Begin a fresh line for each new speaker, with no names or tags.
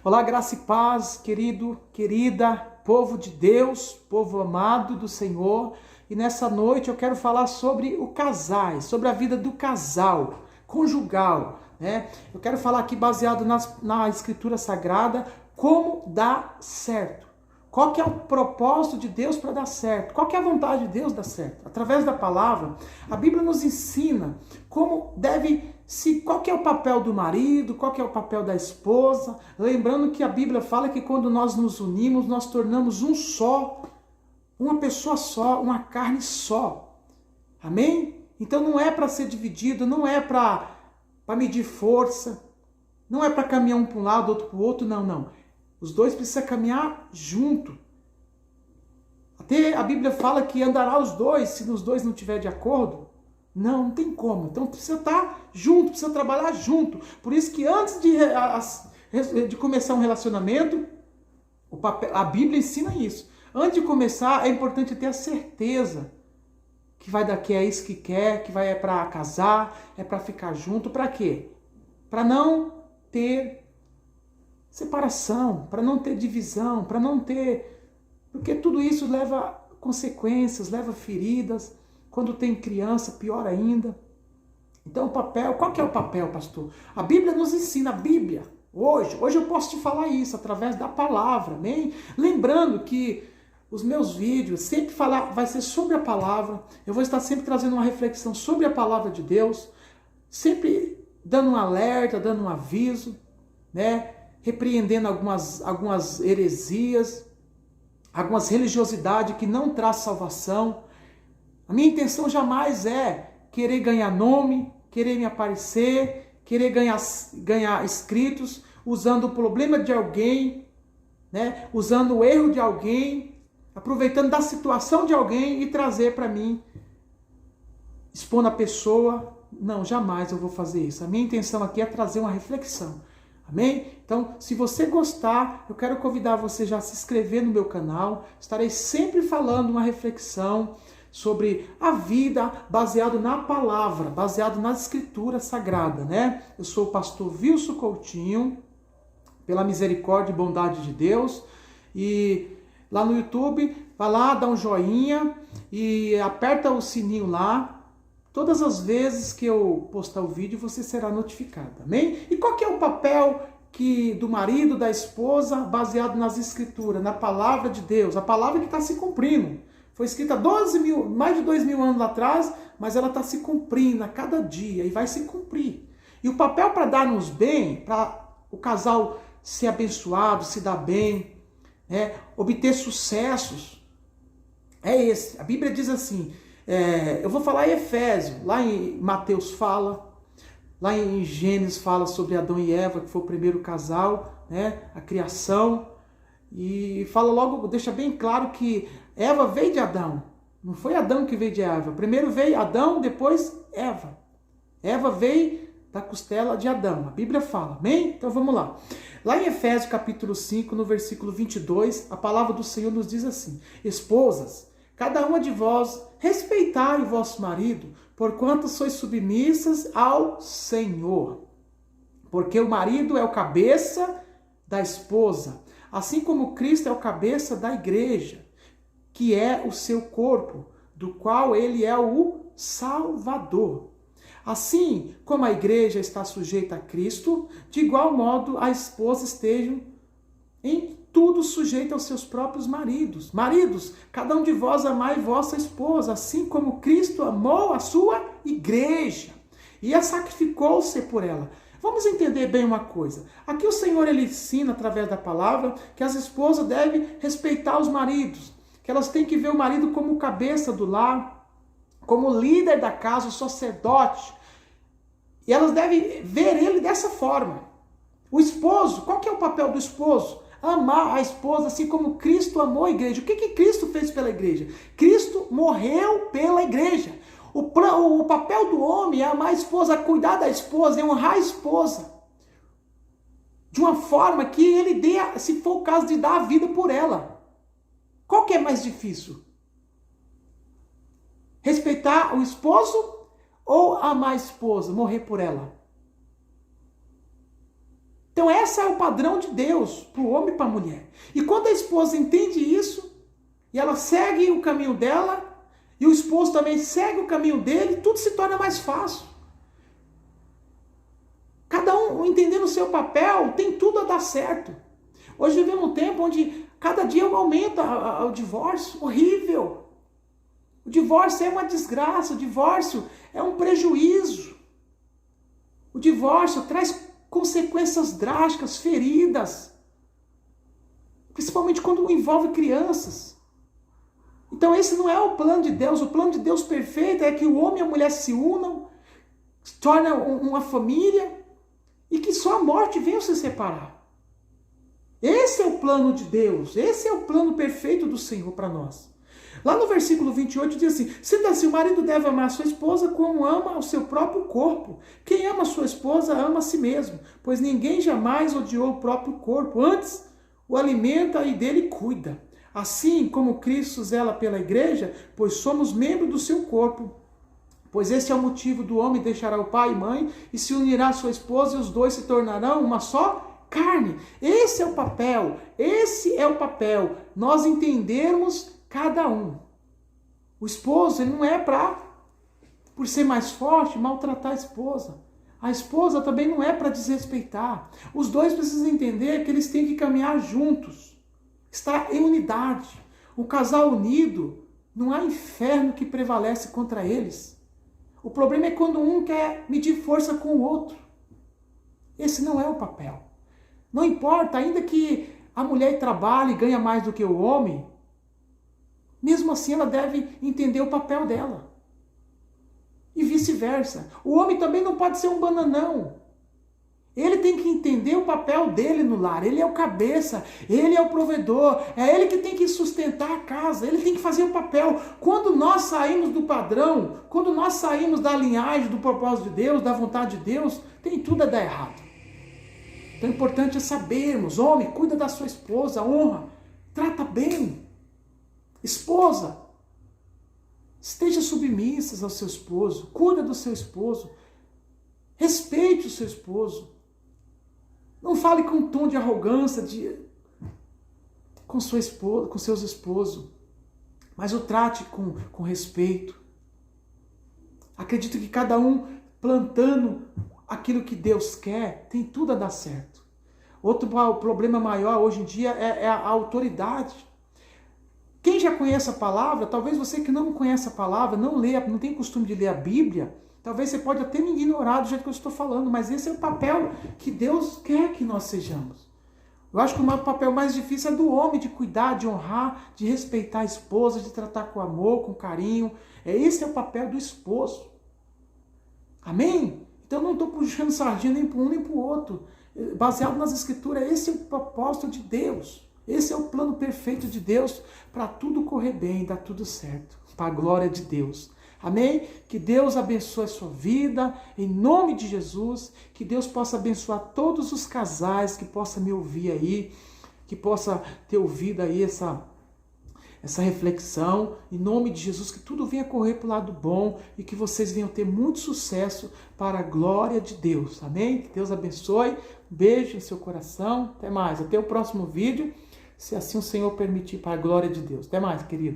Olá, graça e paz, querido, querida, povo de Deus, povo amado do Senhor. E nessa noite eu quero falar sobre o casais, sobre a vida do casal, conjugal, né? Eu quero falar aqui baseado na Escritura Sagrada, como dar certo. Qual que é o propósito de Deus para dar certo? Qual que é a vontade de Deus dar certo? Através da palavra, a Bíblia nos ensina como qual que é o papel do marido, qual que é o papel da esposa. Lembrando que a Bíblia fala que quando nós nos unimos, nós tornamos um só, uma pessoa só, uma carne só. Amém? Então não é para ser dividido, não é para medir força, não é para caminhar um para um lado, outro para o outro, não. Os dois precisam caminhar junto. Até a Bíblia fala que andará os dois, se os dois não estiverem de acordo. Não tem como. Então precisa estar junto, precisa trabalhar junto. Por isso que antes de começar um relacionamento, a Bíblia ensina isso. Antes de começar, é importante ter a certeza que vai daqui é isso que quer, que é para casar, é para ficar junto. Para quê? Para não ter separação, para não ter divisão, para não ter... Porque tudo isso leva consequências, leva feridas. Quando tem criança, pior ainda. Então qual que é o papel, pastor? A Bíblia nos ensina, a Bíblia, hoje eu posso te falar isso, através da palavra, amém? Lembrando que os meus vídeos sempre vai ser sobre a palavra, eu vou estar sempre trazendo uma reflexão sobre a palavra de Deus, sempre dando um alerta, dando um aviso, né? Repreendendo algumas heresias, algumas religiosidades que não traz salvação. A minha intenção jamais é querer ganhar nome, querer me aparecer, querer ganhar inscritos, usando o problema de alguém, né? Usando o erro de alguém, aproveitando da situação de alguém e trazer para mim, expondo a pessoa. Não, jamais eu vou fazer isso. A minha intenção aqui é trazer uma reflexão. Amém? Então, se você gostar, eu quero convidar você já a se inscrever no meu canal. Estarei sempre falando uma reflexão sobre a vida baseado na palavra, baseado na Escritura Sagrada, né? Eu sou o pastor Wilson Coutinho, pela misericórdia e bondade de Deus. E lá no YouTube, vai lá, dá um joinha e aperta o sininho lá. Todas as vezes que eu postar o vídeo, você será notificado, amém? E qual que é o papel do marido, da esposa, baseado nas Escrituras, na palavra de Deus? A palavra que está se cumprindo. Foi escrita mais de 2.000 anos atrás, mas ela está se cumprindo a cada dia e vai se cumprir. E o papel para darmos bem, para o casal ser abençoado, se dar bem, né, obter sucessos, é esse. A Bíblia diz assim... eu vou falar em Efésios, lá em Mateus fala, lá em Gênesis fala sobre Adão e Eva, que foi o primeiro casal, né, a criação, e fala logo, deixa bem claro que Eva veio de Adão, não foi Adão que veio de Eva, primeiro veio Adão, depois Eva. Eva veio da costela de Adão, a Bíblia fala, amém? Então vamos lá. Lá em Efésios capítulo 5, no versículo 22, a palavra do Senhor nos diz assim: esposas, cada uma de vós respeitai o vosso marido, porquanto sois submissas ao Senhor. Porque o marido é o cabeça da esposa, assim como Cristo é o cabeça da igreja, que é o seu corpo, do qual ele é o Salvador. Assim como a igreja está sujeita a Cristo, de igual modo a esposa esteja em tudo sujeito aos seus próprios maridos. Maridos, cada um de vós amai vossa esposa, assim como Cristo amou a sua igreja e a sacrificou-se por ela. Vamos entender bem uma coisa. Aqui o Senhor ele ensina através da palavra que as esposas devem respeitar os maridos, que elas têm que ver o marido como cabeça do lar, como líder da casa, o sacerdote. E elas devem ver ele dessa forma. O esposo, qual que é o papel do esposo? Amar a esposa assim como Cristo amou a igreja. O que Cristo fez pela igreja? Cristo morreu pela igreja. O papel do homem é amar a esposa, cuidar da esposa, é honrar a esposa. De uma forma que ele dê, se for o caso, de dar a vida por ela. Qual que é mais difícil? Respeitar o esposo ou amar a esposa, morrer por ela? Então esse é o padrão de Deus para o homem e para a mulher. E quando a esposa entende isso, e ela segue o caminho dela, e o esposo também segue o caminho dele, tudo se torna mais fácil. Cada um entendendo o seu papel, tem tudo a dar certo. Hoje vivemos um tempo onde cada dia aumenta o divórcio, horrível. O divórcio é uma desgraça, o divórcio é um prejuízo. O divórcio traz consequências drásticas, feridas. Principalmente quando envolve crianças. Então esse não é o plano de Deus. O plano de Deus perfeito é que o homem e a mulher se unam, se tornem uma família e que só a morte venha se separar. Esse é o plano de Deus. Esse é o plano perfeito do Senhor para nós. Lá no versículo 28 diz assim: sendo assim, o marido deve amar a sua esposa como ama o seu próprio corpo. Quem ama a sua esposa ama a si mesmo, pois ninguém jamais odiou o próprio corpo. Antes, o alimenta e dele cuida. Assim como Cristo zela pela igreja, pois somos membros do seu corpo. Pois esse é o motivo do homem deixará o pai e mãe e se unirá à sua esposa, e os dois se tornarão uma só carne. Esse é o papel, nós entendermos cada um. O esposo, ele não é por ser mais forte, maltratar a esposa. A esposa também não é para desrespeitar. Os dois precisam entender que eles têm que caminhar juntos, estar em unidade. O casal unido, não há inferno que prevalece contra eles. O problema é quando um quer medir força com o outro. Esse não é o papel. Não importa, ainda que a mulher trabalhe e ganhe mais do que o homem, mesmo assim ela deve entender o papel dela. E vice-versa. O homem também não pode ser um bananão. Ele tem que entender o papel dele no lar. Ele é o cabeça, ele é o provedor, é ele que tem que sustentar a casa, ele tem que fazer o papel. Quando nós saímos do padrão, quando nós saímos da linhagem, do propósito de Deus, da vontade de Deus, tem tudo a dar errado. Então o importante é sabermos: homem, cuida da sua esposa, honra, trata bem. Esposa, esteja submissa ao seu esposo, cuida do seu esposo, respeite o seu esposo. Não fale com um tom de arrogância com sua esposa, com seus esposos, mas o trate com respeito. Acredito que cada um plantando aquilo que Deus quer, tem tudo a dar certo. Outro problema maior hoje em dia é a autoridade. Quem já conhece a palavra, talvez você que não conhece a palavra, não tem costume de ler a Bíblia, talvez você pode até me ignorar do jeito que eu estou falando, mas esse é o papel que Deus quer que nós sejamos. Eu acho que o papel mais difícil é do homem, de cuidar, de honrar, de respeitar a esposa, de tratar com amor, com carinho. Esse é o papel do esposo. Amém? Então eu não estou puxando sardinha nem para um nem para o outro. Baseado nas escrituras, esse é o propósito de Deus. Esse é o plano perfeito de Deus para tudo correr bem, dar tudo certo, para a glória de Deus. Amém? Que Deus abençoe a sua vida, em nome de Jesus, que Deus possa abençoar todos os casais, que possa me ouvir aí, que possa ter ouvido aí essa reflexão, em nome de Jesus, que tudo venha correr para o lado bom e que vocês venham ter muito sucesso para a glória de Deus. Amém? Que Deus abençoe, um beijo em seu coração, até mais, até o próximo vídeo, se assim o Senhor permitir, para a glória de Deus. Até mais, querido.